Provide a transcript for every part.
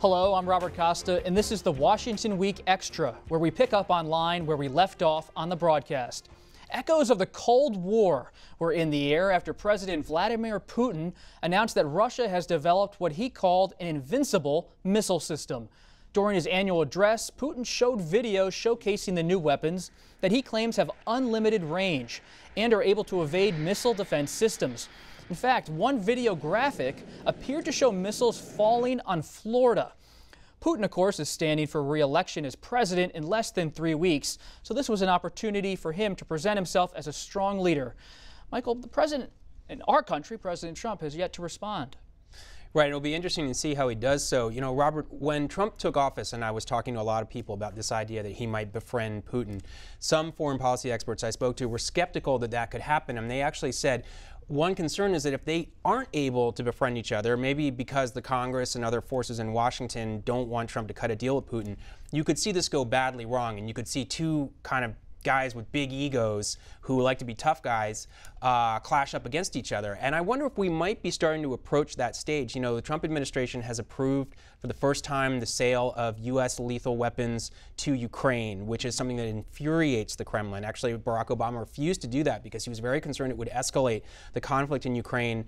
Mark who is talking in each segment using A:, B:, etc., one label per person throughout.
A: Hello, I'm Robert Costa, and this is the Washington Week Extra, where we pick up online where we left off on the broadcast. Echoes of the Cold War were in the air after President Vladimir Putin announced that Russia has developed what he called an invincible missile system. During his annual address, Putin showed videos showcasing the new weapons that he claims have unlimited range and are able to evade missile defense systems. In fact, one video graphic appeared to show missiles falling on Florida. Putin, of course, is standing for re-election as president in less than 3 weeks, so this was an opportunity for him to present himself as a strong leader. Michael, the president in our country, President Trump, has yet to respond.
B: Right, it'll be interesting to see how he does so. You know, Robert, when Trump took office, and I was talking to a lot of people about this idea that he might befriend Putin, some foreign policy experts I spoke to were skeptical that that could happen, and they actually said, one concern is that if they aren't able to befriend each other, maybe because the Congress and other forces in Washington don't want Trump to cut a deal with Putin, you could see this go badly wrong, and you could see two kind of guys with big egos who like to be tough guys clash up against each other. And I wonder if we might be starting to approach that stage. You know, the Trump administration has approved for the first time the sale of U.S. lethal weapons to Ukraine, which is something that infuriates the Kremlin. Actually, Barack Obama refused to do that because he was very concerned it would escalate the conflict in Ukraine.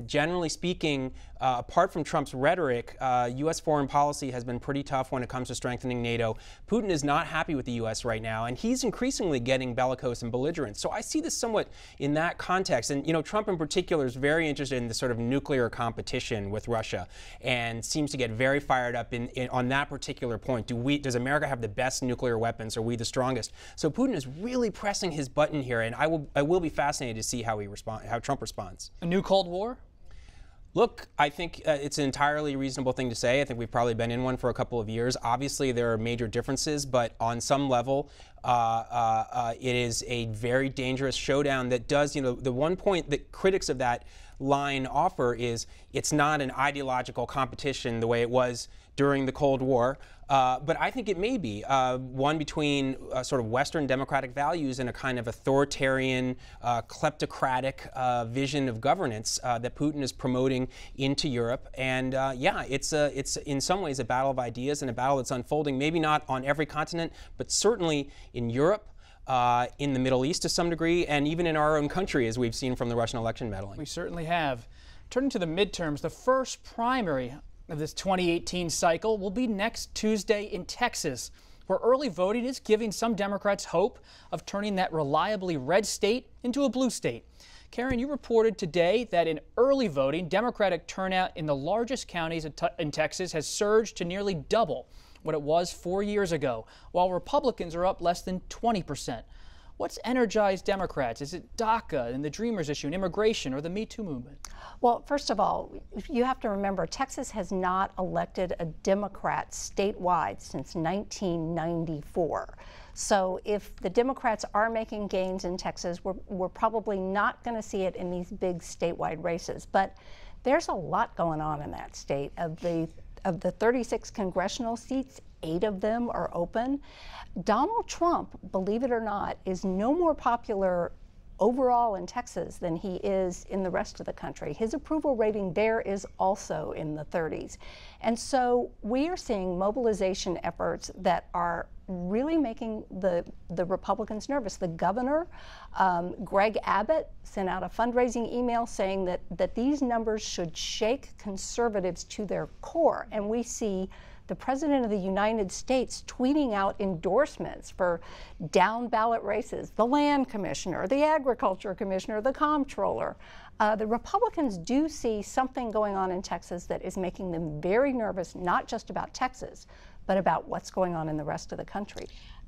B: Generally speaking, apart from Trump's rhetoric, U.S. foreign policy has been pretty tough when it comes to strengthening NATO. Putin is not happy with the U.S. right now, and he's increasingly getting bellicose and belligerent. So I see this somewhat in that context. And, you know, Trump in particular is very interested in the sort of nuclear competition with Russia and seems to get very fired up on that particular point. Does America have the best nuclear weapons? Are we the strongest? So Putin is really pressing his button here, and I will be fascinated to see how Trump responds.
A: A new Cold War?
B: Look, I think it's an entirely reasonable thing to say. I think we've probably been in one for a couple of years. Obviously, there are major differences, but on some level, it is a very dangerous showdown that does, you know, the one point that critics of that line offer is it's not an ideological competition the way it was during the Cold War, but I think it may be one between sort of Western democratic values and a kind of authoritarian, kleptocratic vision of governance that Putin is promoting into Europe. And yeah, it's in some ways a battle of ideas and a battle that's unfolding, maybe not on every continent, but certainly in Europe, in the Middle East to some degree, and even in our own country, as we've seen from the Russian election meddling.
A: We certainly have. Turning to the midterms, the first primary of this 2018 cycle will be next Tuesday in Texas, where early voting is giving some Democrats hope of turning that reliably red state into a blue state. Karen, you reported today that in early voting, Democratic turnout in the largest counties in Texas has surged to nearly double what it was 4 years ago, while Republicans are up less than 20%. What's energized Democrats? Is it DACA and the Dreamers issue and immigration, or the Me Too movement?
C: Well, first of all, you have to remember Texas has not elected a Democrat statewide since 1994. So if the Democrats are making gains in Texas, we're probably not going to see it in these big statewide races. But there's a lot going on in that state. Of the 36 congressional seats, 8 of them are open. Donald Trump, believe it or not, is no more popular overall in Texas than he is in the rest of the country. His approval rating there is also in the 30s. And so we are seeing mobilization efforts that are really making the Republicans nervous. The governor, Greg Abbott, sent out a fundraising email saying that these numbers should shake conservatives to their core. And we see the President of the United States tweeting out endorsements for down ballot races, the Land Commissioner, the Agriculture Commissioner, the Comptroller. The Republicans do see something going on in Texas that is making them very nervous, not just about Texas, but about what's going on in the rest of the country.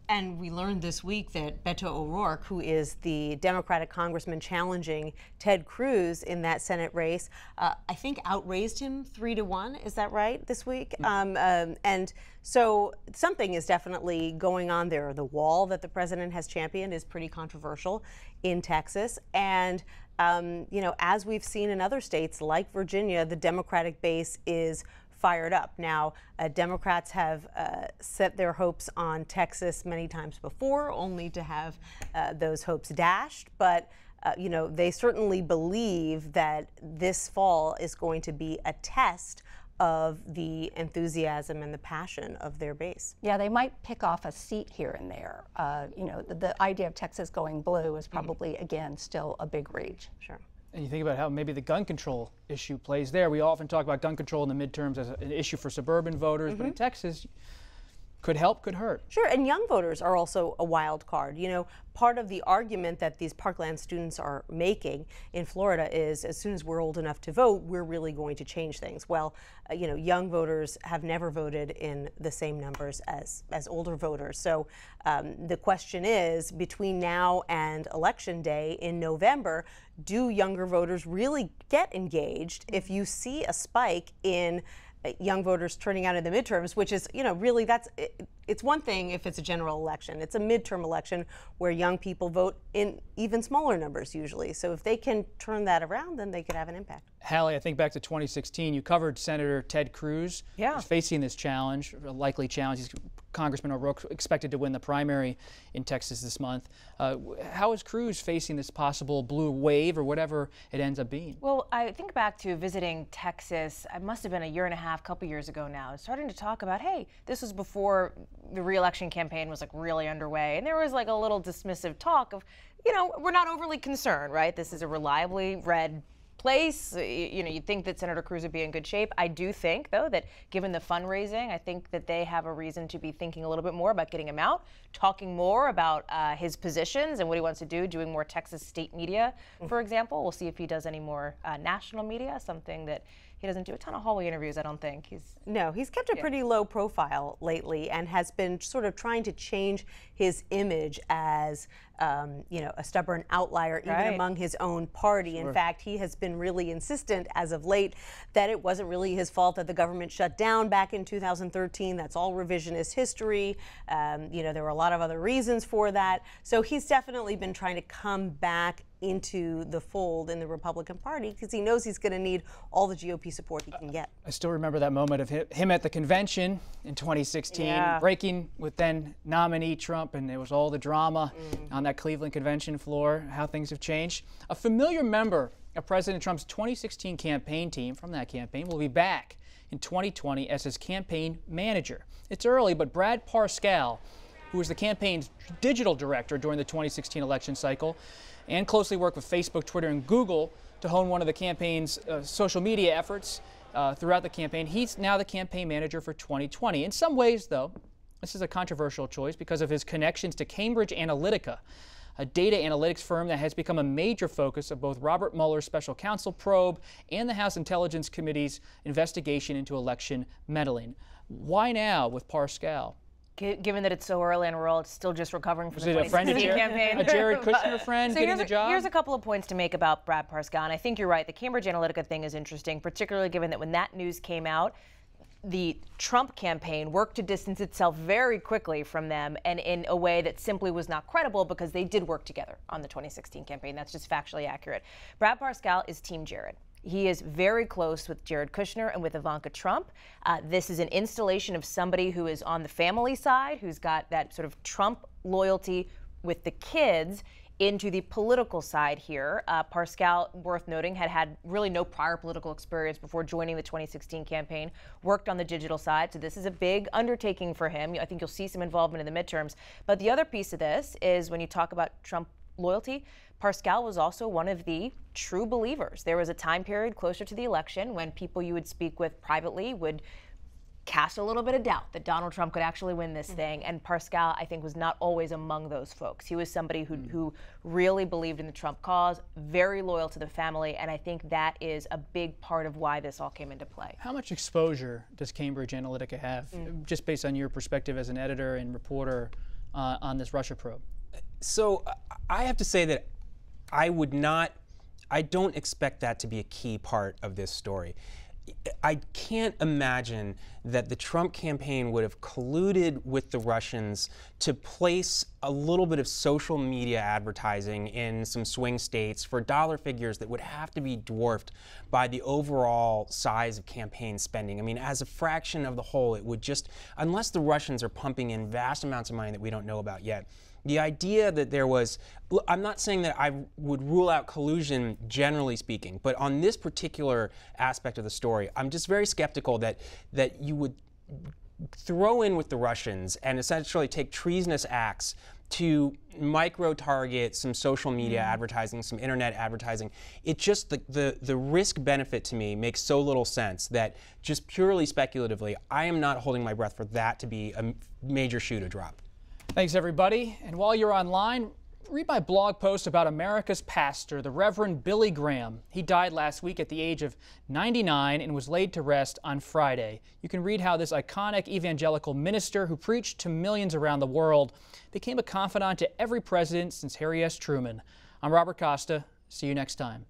D: And we learned this week that Beto O'Rourke, who is the Democratic congressman challenging Ted Cruz in that Senate race, I think outraised him 3-1. Is that right this week? And so something is definitely going on there. The wall that the president has championed is pretty controversial in Texas. And you know, as we've seen in other states like Virginia, the Democratic base is fired up. Now, Democrats have set their hopes on Texas many times before, only to have those hopes dashed. But you know, they certainly believe that this fall is going to be a test of the enthusiasm and the passion of their base.
C: Yeah, they might pick off a seat here and there. You know, the idea of Texas going blue is probably, again, still a big reach.
D: Sure.
A: And you think about how maybe the gun control issue plays there. We often talk about gun control in the midterms as an issue for suburban voters, but in Texas, could help, could hurt.
D: Sure, and young voters are also a wild card. You know, part of the argument that these Parkland students are making in Florida is as soon as we're old enough to vote, we're really going to change things. Well, you know, young voters have never voted in the same numbers as older voters. So the question is, between now and Election Day in November, do younger voters really get engaged if you see a spike in young voters turning out in the midterms, which is, you know, really it's one thing if it's a general election. It's a midterm election where young people vote in even smaller numbers usually. So if they can turn that around, then they could have an impact.
A: Hallie, I think back to 2016, you covered Senator Ted Cruz.
D: Yeah.
A: Who's facing this challenge, a likely challenge. Congressman O'Rourke expected to win the primary in Texas this month. How is Cruz facing this possible blue wave or whatever it ends up being?
E: Well, I think back to visiting Texas, it must have been a year and a half, couple years ago now, starting to talk about, hey, this was before the reelection campaign was like really underway. And there was like a little dismissive talk of, you know, we're not overly concerned, right? This is a reliably red place. You know, you'd think that Senator Cruz would be in good shape. I do think, though, that given the fundraising, I think that they have a reason to be thinking a little bit more about getting him out, talking more about his positions and what he wants to do, doing more Texas state media, for example. We'll see if he does any more national media, something that he doesn't do a ton of hallway interviews, I don't think.
D: He's kept a pretty low profile lately and has been sort of trying to change his image as, you know, a stubborn outlier even among his own party. Sure. In fact, he has been really insistent as of late that it wasn't really his fault that the government shut down back in 2013. That's all revisionist history. You know, there were a lot of other reasons for that. So he's definitely been trying to come back into the fold in the Republican Party because he knows he's going to need all the GOP support he can get.
A: I still remember that moment of him at the convention in 2016, breaking with then nominee Trump, and there was all the drama on that Cleveland convention floor, how things have changed. A familiar member of President Trump's 2016 campaign team from that campaign will be back in 2020 as his campaign manager. It's early, but Brad Parscale, who was the campaign's digital director during the 2016 election cycle, and closely worked with Facebook, Twitter, and Google to hone one of the campaign's social media efforts throughout the campaign. He's now the campaign manager for 2020. In some ways, though, this is a controversial choice because of his connections to Cambridge Analytica, a data analytics firm that has become a major focus of both Robert Mueller's special counsel probe and the House Intelligence Committee's investigation into election meddling. Why now with Parscale?
E: Given that it's so early and we're all still just recovering from the
A: 2016
E: campaign.
A: A Jared Kushner friend
E: so
A: getting the job?
E: Here's a couple of points to make about Brad Parscale. And I think you're right. The Cambridge Analytica thing is interesting, particularly given that when that news came out, the Trump campaign worked to distance itself very quickly from them and in a way that simply was not credible because they did work together on the 2016 campaign. That's just factually accurate. Brad Parscale is Team Jared. He is very close with Jared Kushner and with Ivanka Trump. This is an installation of somebody who is on the family side, who's got that sort of Trump loyalty with the kids, into the political side here. Parscale, worth noting, had really no prior political experience before joining the 2016 campaign, worked on the digital side, so this is a big undertaking for him. I think you'll see some involvement in the midterms. But the other piece of this is when you talk about Trump loyalty, Parscale was also one of the true believers. There was a time period closer to the election when people you would speak with privately would cast a little bit of doubt that Donald Trump could actually win this thing. And Parscale, I think, was not always among those folks. He was somebody who really believed in the Trump cause, very loyal to the family, and I think that is a big part of why this all came into play.
A: How much exposure does Cambridge Analytica have, just based on your perspective as an editor and reporter on this Russia probe?
B: So I have to say that I don't expect that to be a key part of this story. I can't imagine that the Trump campaign would have colluded with the Russians to place a little bit of social media advertising in some swing states for dollar figures that would have to be dwarfed by the overall size of campaign spending. I mean, as a fraction of the whole, it would just, unless the Russians are pumping in vast amounts of money that we don't know about yet, the idea that there was, I'm not saying that I would rule out collusion generally speaking, but on this particular aspect of the story, I'm just very skeptical that you would throw in with the Russians and essentially take treasonous acts to micro-target some social media advertising, some internet advertising. It just, the risk-benefit to me makes so little sense that just purely speculatively, I am not holding my breath for that to be a major shoe to drop.
A: Thanks, everybody. And while you're online, read my blog post about America's pastor, the Reverend Billy Graham. He died last week at the age of 99 and was laid to rest on Friday. You can read how this iconic evangelical minister who preached to millions around the world became a confidant to every president since Harry S. Truman. I'm Robert Costa. See you next time.